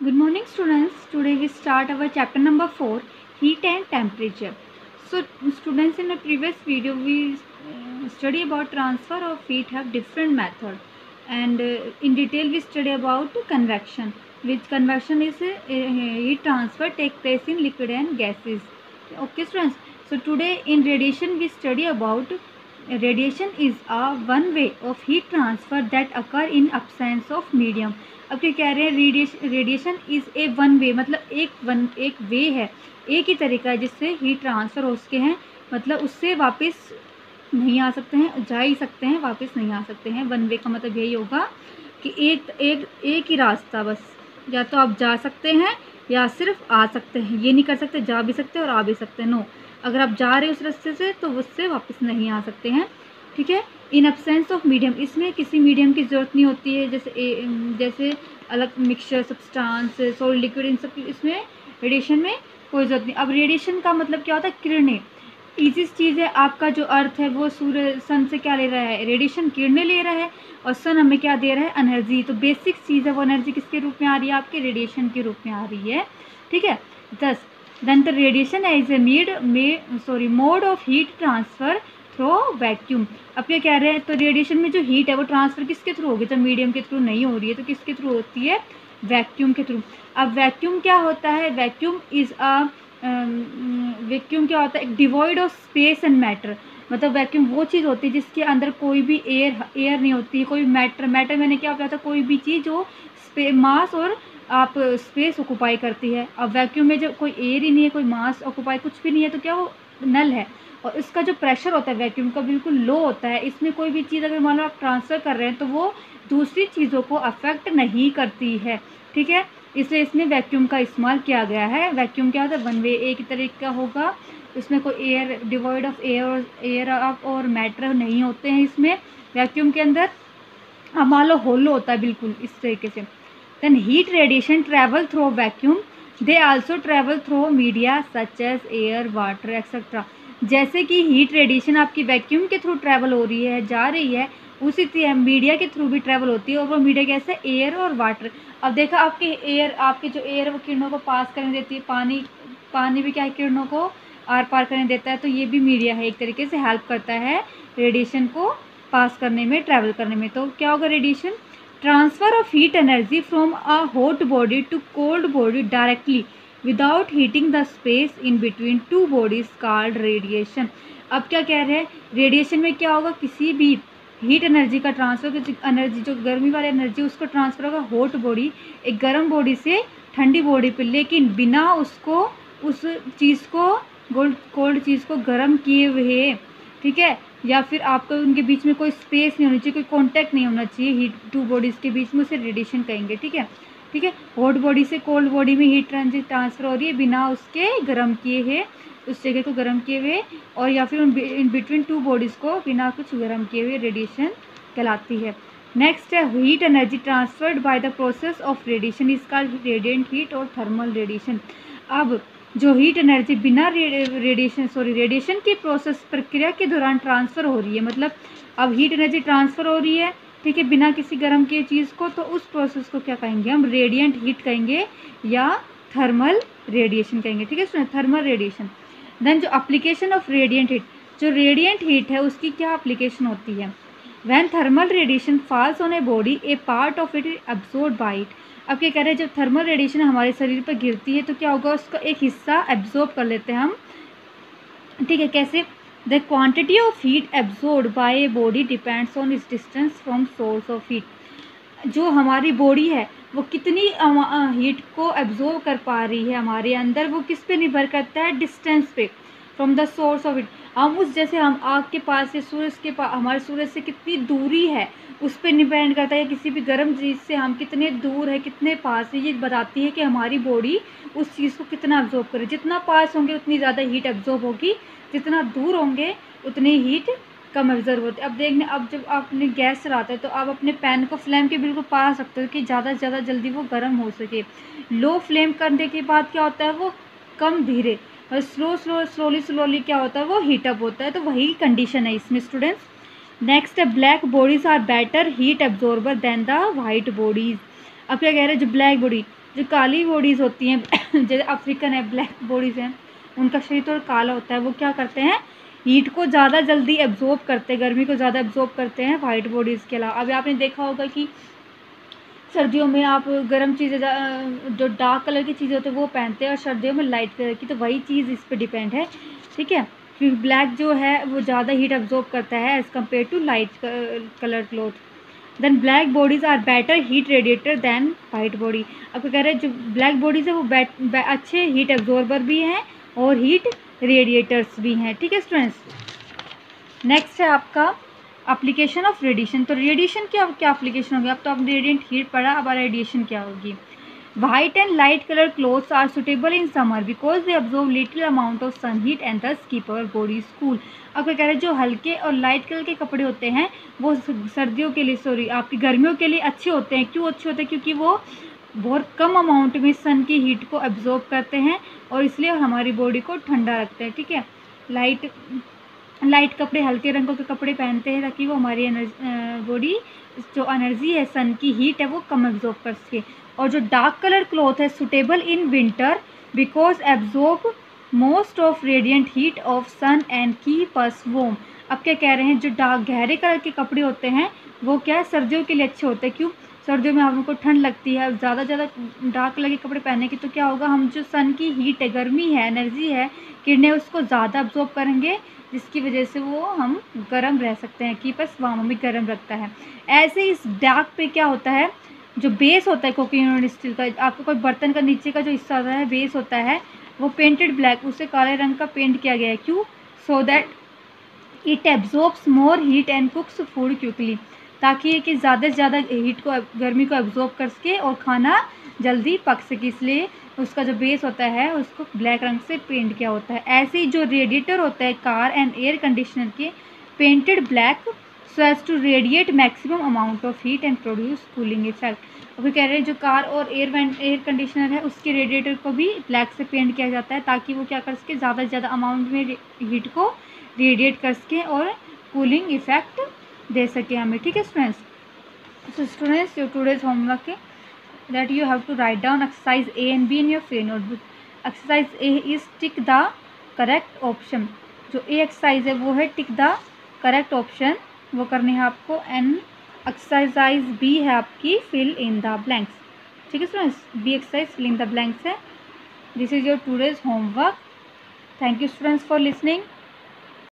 Good morning, students. Today we start our chapter number 4, heat and temperature. So, students, in the previous video we study about transfer of heat have different method, and in detail we study about convection, which convection is heat transfer take place in liquid and gases. Okay, students. So today in radiation we study about radiation is a one way of heat transfer that occur in absence of medium. अब क्या कह रहे हैं, radiation is A one way, मतलब एक वे है, एक ही तरीका है जिससे हीट ट्रांसफ़र हो सके हैं, मतलब उससे वापस नहीं आ सकते हैं, जा ही सकते हैं, वापस नहीं आ सकते हैं। वन वे का मतलब यही होगा कि एक ही रास्ता, बस या तो आप जा सकते हैं या सिर्फ आ सकते हैं, ये नहीं कर सकते जा भी सकते और आ भी सकते हैं। नो, अगर आप जा रहे हो उस रास्ते से तो उससे वापस नहीं आ सकते हैं, ठीक है। इन एब्सेंस ऑफ मीडियम, इसमें किसी मीडियम की ज़रूरत नहीं होती है, जैसे अलग मिक्सचर, सब्सटेंस, सॉलिड, लिक्विड, इन सब इसमें रेडिएशन में कोई ज़रूरत नहीं। अब रेडिएशन का मतलब क्या होता है? किरणें। ईजी चीज़ है, आपका जो अर्थ है वो सूर्य सन से क्या ले रहा है? रेडिएशन, किरणें ले रहा है, और सन हमें क्या दे रहा है? एनर्जी। तो बेसिक चीज़ है वो एनर्जी किसके रूप में आ रही है? आपके रेडिएशन के रूप में आ रही है, ठीक है। Then the radiation is a mode of heat transfer through vacuum. अब क्या कह रहे हैं? तो रेडिएशन में जो हीट है वो ट्रांसफर किसके थ्रू होगी? जब मीडियम के थ्रू नहीं हो रही है तो किसके थ्रू होती है? वैक्यूम के थ्रू। अब वैक्यूम क्या होता है? वैक्यूम क्या होता है? एक devoid of space and matter. मतलब वैक्यूम वो चीज़ होती है जिसके अंदर कोई भी एयर नहीं होती है, कोई मैटर मैंने क्या बताया था? कोई भी चीज़ जो मास और आप स्पेस ऑक्यूपाई करती है। अब वैक्यूम में जो कोई एयर ही नहीं है, कोई मास ऑक्यूपाई कुछ भी नहीं है, तो क्या वो नल है। और इसका जो प्रेशर होता है वैक्यूम का बिल्कुल लो होता है। इसमें कोई भी चीज़ अगर मान लो आप ट्रांसफ़र कर रहे हैं तो वो दूसरी चीज़ों को अफेक्ट नहीं करती है, ठीक है। इसलिए इसमें वैक्यूम का इस्तेमाल किया गया है। वैक्यूम क्या होता है? वन वे, एक ही तरीके का होगा, इसमें कोई एयर, डिवॉइड ऑफ एयर और मैटर नहीं होते हैं इसमें वैक्यूम के अंदर। अब मान लो होलो होता है बिल्कुल इस तरीके से। Then heat radiation travel through vacuum, they also travel through media such as air, water etcetera. जैसे कि हीट रेडिएशन आपकी वैक्यूम के थ्रू ट्रैवल हो रही है, जा रही है, उसी तरह मीडिया के थ्रू भी ट्रैवल होती है, और वो मीडिया कैसे? एयर और वाटर। अब देखा, आपके जो एयर वो किरणों को पास करने देती है, पानी भी क्या है? किरणों को आर पार करने देता है। तो ये भी मीडिया है, एक तरीके से हेल्प करता है रेडिएशन को पास करने में, ट्रैवल करने में। तो क्या होगा? Radiation transfer of heat energy from a hot body to cold body directly without heating the space in between two bodies called radiation. अब क्या कह रहे हैं? रेडिएशन में क्या होगा? किसी भी हीट एनर्जी का ट्रांसफर, एनर्जी जो गर्मी वाली एनर्जी उसको ट्रांसफर होगा हॉट बॉडी, एक गर्म बॉडी से ठंडी बॉडी पे, लेकिन बिना उसको उस चीज़ को कोल्ड चीज़ को गर्म किए हुए, ठीक है। या फिर आपको उनके बीच में कोई स्पेस नहीं होनी चाहिए, कोई कांटेक्ट नहीं होना चाहिए हीट टू बॉडीज़ के बीच में, उसे रेडिएशन कहेंगे, ठीक है। ठीक है, हॉट बॉडी से कोल्ड बॉडी में हीट ट्रांसफ़र हो रही है बिना उसके गर्म किए हुए, उस जगह को गर्म किए हुए, और या फिर इन बिटवीन टू बॉडीज़ को बिना कुछ गर्म किए हुए रेडिएशन कहलाती है। नेक्स्ट है heat energy transferred by the process of radiation is called radiant heat और थर्मल रेडिएशन। अब जो हीट एनर्जी बिना रेडिएशन की प्रोसेस प्रक्रिया के दौरान ट्रांसफ़र हो रही है, मतलब अब हीट एनर्जी ट्रांसफ़र हो रही है, ठीक है, बिना किसी गर्म के चीज़ को, तो उस प्रोसेस को क्या कहेंगे? हम रेडिएंट हीट कहेंगे या थर्मल रेडिएशन कहेंगे, ठीक है। सुनिए, थर्मल रेडिएशन। देन जो एप्लीकेशन ऑफ रेडिएंट हीट, जो रेडिएंट हीट है उसकी क्या एप्लीकेशन होती है? When thermal radiation falls on a body A part of it is absorbed bye it. अब क्या कह रहे हैं? जब थर्मल रेडिएशन हमारे शरीर पर गिरती है तो क्या होगा? उसका एक हिस्सा एब्जॉर्ब कर लेते हैं हम, ठीक है। कैसे? The quantity of heat absorbed bye a body depends on it's distance from source of heat. जो हमारी बॉडी है वो कितनी हीट को एब्जॉर्ब कर पा रही है हमारे अंदर, वो किस पे निर्भर करता है? डिस्टेंस पे, from the source of heat. हम उस, जैसे हम आग के पास से सूरज के पास, हमारे सूरज से कितनी दूरी है उस पर डिपेंड करता है। किसी भी गर्म चीज़ से हम कितने दूर है, कितने पास है, ये बताती है कि हमारी बॉडी उस चीज़ को कितना एब्जॉर्ब करे। जितना पास होंगे उतनी ज़्यादा हीट एब्जॉर्ब होगी, जितना दूर होंगे उतनी हीट कम एब्जॉर्ब होती है। अब देखने, अब जब आपने गैस चलाते हैं तो आप अपने पैन को फ्लेम के बिल्कुल पास रखते हो कि ज़्यादा से ज़्यादा जल्दी वो गर्म हो सके। लो फ्लेम करने के बाद क्या होता है? वो कम धीरे और स्लोली क्या होता है? वो हीटअप होता है। तो वही कंडीशन है इसमें स्टूडेंट्स। नेक्स्ट है black bodies are better heat absorber than the white bodies. अब क्या कह रहे हैं? जो ब्लैक बॉडी, जो काली बॉडीज़ होती हैं जैसे अफ्रीकन है, ब्लैक बॉडीज़ हैं, उनका शरीर थोड़ा काला होता है, वो क्या करते हैं, हीट को ज़्यादा जल्दी एब्जॉर्ब करते हैं, गर्मी को ज़्यादा एब्जॉर्ब करते हैं वाइट बॉडीज़ के अलावा। अभी आपने देखा होगा कि सर्दियों में आप गर्म चीज़ें जो डार्क कलर की चीज़ें होती हैं वो पहनते हैं, और सर्दियों में लाइट कलर की, तो वही चीज़ इस पे डिपेंड है, ठीक है। क्योंकि ब्लैक जो है वो ज़्यादा हीट एब्जॉर्ब करता है as compare to light colour cloth. Then black bodies are better heat radiator than white body. आपको कह रहे हैं जो ब्लैक बॉडीज़ है वो अच्छे हीट एब्जॉर्बर भी हैं और हीट रेडिएटर्स भी हैं, ठीक है स्टूडेंट्स। नेक्स्ट है आपका एप्लीकेशन ऑफ रेडिएशन। तो रेडिएशन क्या क्या एप्लीकेशन होगी, अब तो आपने रेडिएंट हीट पढ़ा, अब रेडिएशन क्या होगी। White and light colour clothes are suitable in summer because they absorb little amount of sun heat and thus keep our bodies cool. अब क्या कह रहे हैं, जो हल्के और लाइट कलर के कपड़े होते हैं वो सर्दियों के लिए, सॉरी आपकी गर्मियों के लिए अच्छे होते हैं। क्यों अच्छे होते हैं, क्योंकि वो बहुत कम अमाउंट में सन की हीट को एब्जॉर्ब करते हैं और इसलिए हमारी बॉडी को ठंडा रखते हैं, ठीक है। लाइट कपड़े, हल्के रंगों के कपड़े पहनते हैं ताकि वो हमारी बॉडी जो एनर्जी है, सन की हीट है, वो कम एब्जॉर्ब कर सके। और जो डार्क कलर क्लॉथ है suitable in winter because absorb most of radiant heat of sun and keep us warm. अब क्या कह रहे हैं, जो गहरे कलर के कपड़े होते हैं वो क्या है, सर्दियों के लिए अच्छे होते हैं। क्यों, सर्दियों में हमको ठंड लगती है, ज़्यादा डार्क कलर के कपड़े पहने की तो क्या होगा, हम जो सन की हीट है, गर्मी है, एनर्जी है, किरणें उसको ज़्यादा एब्जॉर्ब करेंगे, जिसकी वजह से वो हम गर्म रह सकते हैं, कीप अस वार्म हमें गर्म रखता है। ऐसे ही इस डार्क पे क्या होता है, जो बेस होता है कोकिंग स्टील का, आपको कोई बर्तन का नीचे का जो हिस्सा होता है, बेस होता है, वो पेंटेड ब्लैक, उसे काले रंग का पेंट किया गया है। क्यों, so that it absorbs more heat and कुक्स food quickly, ताकि ये कि ज़्यादा से ज़्यादा हीट को, गर्मी को एब्जॉर्ब कर सके और खाना जल्दी पक सके, इसलिए उसका जो बेस होता है उसको ब्लैक रंग से पेंट किया होता है। ऐसे ही जो रेडिएटर होता है कार एंड एयर कंडीशनर के, painted black so as to radiate maximum amount of heat and produce cooling effect. अभी कह रहे हैं जो कार और एयर कंडीशनर है उसके रेडिएटर को भी ब्लैक से पेंट किया जाता है ताकि वो क्या कर सके, ज़्यादा से ज़्यादा अमाउंट में हीट को रेडिएट कर सके और कूलिंग इफेक्ट दे सके हमें, ठीक है students. So students, your today's homework है that you have to write down exercise A and B in your free notebook. Exercise A is tick the correct option. जो A exercise है वो है tick the correct option, वो करनी है आपको। And exercise B है आपकी fill in the blanks, ठीक है students. B exercise fill in the blanks है। This is your today's homework. Thank you students for listening.